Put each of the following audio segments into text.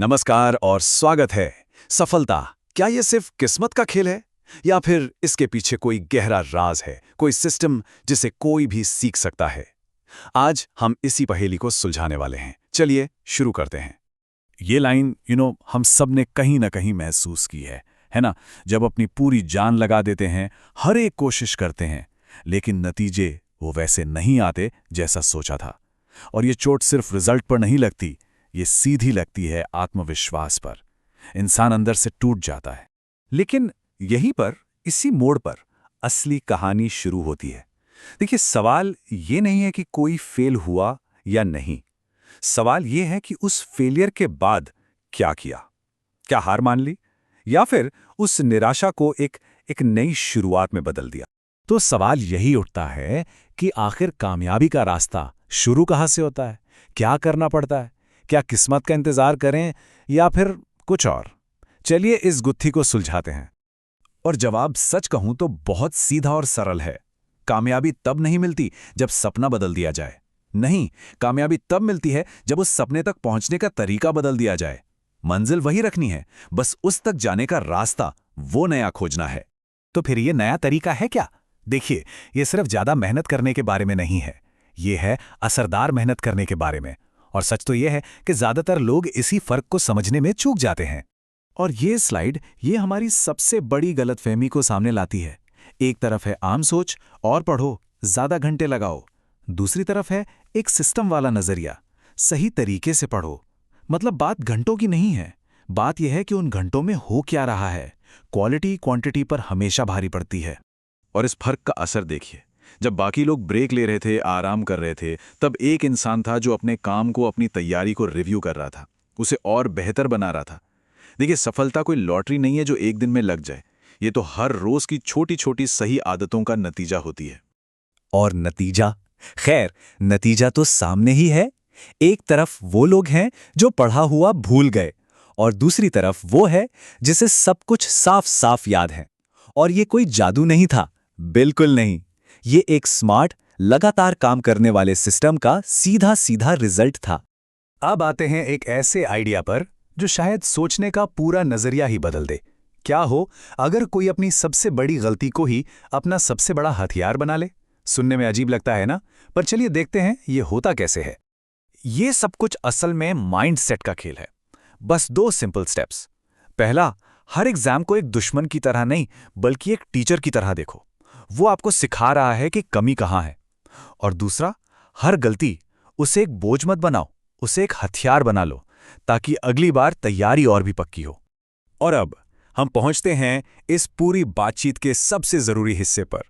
नमस्कार और स्वागत है। सफलता क्या ये सिर्फ किस्मत का खेल है या फिर इसके पीछे कोई गहरा राज है, कोई सिस्टम जिसे कोई भी सीख सकता है? आज हम इसी पहेली को सुलझाने वाले हैं। चलिए शुरू करते हैं। ये लाइन हम सब ने कहीं ना कहीं महसूस की है ना? जब अपनी पूरी जान लगा देते हैं, हर एक कोशिश करते हैं, लेकिन नतीजे वो वैसे नहीं आते जैसा सोचा था। और ये चोट सिर्फ रिजल्ट पर नहीं लगती, ये सीधी लगती है आत्मविश्वास पर। इंसान अंदर से टूट जाता है। लेकिन यहीं पर, इसी मोड़ पर असली कहानी शुरू होती है। देखिए, सवाल ये नहीं है कि कोई फेल हुआ या नहीं। सवाल ये है कि उस फेलियर के बाद क्या किया? क्या हार मान ली या फिर उस निराशा को एक नई शुरुआत में बदल दिया? तो सवाल यही उठता है कि आखिर कामयाबी का रास्ता शुरू कहाँ से होता है? क्या करना पड़ता है? क्या किस्मत का इंतजार करें या फिर कुछ और? चलिए इस गुत्थी को सुलझाते हैं। और जवाब सच कहूं तो बहुत सीधा और सरल है। कामयाबी तब नहीं मिलती जब सपना बदल दिया जाए। नहीं, कामयाबी तब मिलती है जब उस सपने तक पहुंचने का तरीका बदल दिया जाए। मंजिल वही रखनी है, बस उस तक जाने का रास्ता वो नया खोजना है। तो फिर ये नया तरीका है क्या? देखिए, ये सिर्फ ज्यादा मेहनत करने के बारे में नहीं है, ये है असरदार मेहनत करने के बारे में। और सच तो यह है कि ज्यादातर लोग इसी फर्क को समझने में चूक जाते हैं। और ये स्लाइड ये हमारी सबसे बड़ी गलतफहमी को सामने लाती है। एक तरफ है आम सोच, और पढ़ो, ज्यादा घंटे लगाओ। दूसरी तरफ है एक सिस्टम वाला नजरिया, सही तरीके से पढ़ो। मतलब बात घंटों की नहीं है, बात यह है कि उन घंटों में हो क्या रहा है। क्वालिटी क्वांटिटी पर हमेशा भारी पड़ती है। और इस फर्क का असर देखिए। जब बाकी लोग ब्रेक ले रहे थे, आराम कर रहे थे, तब एक इंसान था जो अपने काम को, अपनी तैयारी को रिव्यू कर रहा था, उसे और बेहतर बना रहा था। देखिए, सफलता कोई लॉटरी नहीं है जो एक दिन में लग जाए। ये तो हर रोज की छोटी छोटी सही आदतों का नतीजा होती है। और नतीजा? खैर, नतीजा तो सामने ही है। एक तरफ वो लोग हैं जो पढ़ा हुआ भूल गए, और दूसरी तरफ वो है जिसे सब कुछ साफ साफ याद है। और ये कोई जादू नहीं था, बिल्कुल नहीं। ये एक स्मार्ट, लगातार काम करने वाले सिस्टम का सीधा सीधा रिजल्ट था। अब आते हैं एक ऐसे आइडिया पर जो शायद सोचने का पूरा नजरिया ही बदल दे। क्या हो अगर कोई अपनी सबसे बड़ी गलती को ही अपना सबसे बड़ा हथियार बना ले? सुनने में अजीब लगता है ना? पर चलिए देखते हैं ये होता कैसे है। ये सब कुछ असल में माइंडसेट का खेल है। बस 2 सिंपल स्टेप्स। पहला, हर एग्जाम को एक दुश्मन की तरह नहीं, बल्कि एक टीचर की तरह देखो। वो आपको सिखा रहा है कि कमी कहाँ है। और दूसरा, हर गलती उसे एक बोझ मत बनाओ, उसे एक हथियार बना लो, ताकि अगली बार तैयारी और भी पक्की हो। और अब हम पहुंचते हैं इस पूरी बातचीत के सबसे जरूरी हिस्से पर।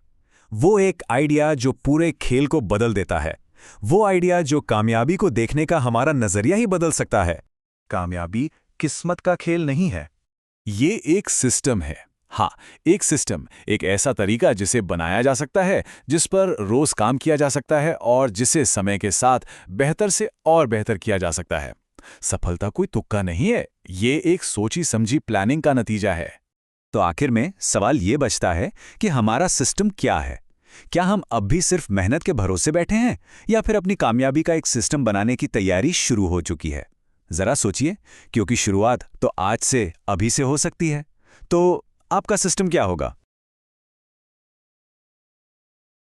वो एक आइडिया जो पूरे खेल को बदल देता है। वो आइडिया जो कामयाबी को देखने का हमारा नजरिया ही बदल सकता है। कामयाबी किस्मत का खेल नहीं है, ये एक सिस्टम है। हाँ, एक सिस्टम, एक ऐसा तरीका जिसे बनाया जा सकता है, जिस पर रोज काम किया जा सकता है और जिसे समय के साथ बेहतर से और बेहतर किया जा सकता है। सफलता कोई तुक्का नहीं है, ये एक सोची समझी प्लानिंग का नतीजा है। तो आखिर में सवाल ये बचता है कि हमारा सिस्टम क्या है? क्या हम अब भी सिर्फ मेहनत के भरोसे बैठे हैं, या फिर अपनी कामयाबी का एक सिस्टम बनाने की तैयारी शुरू हो चुकी है? जरा सोचिए, क्योंकि शुरुआत तो आज से, अभी से हो सकती है। तो आपका सिस्टम क्या होगा?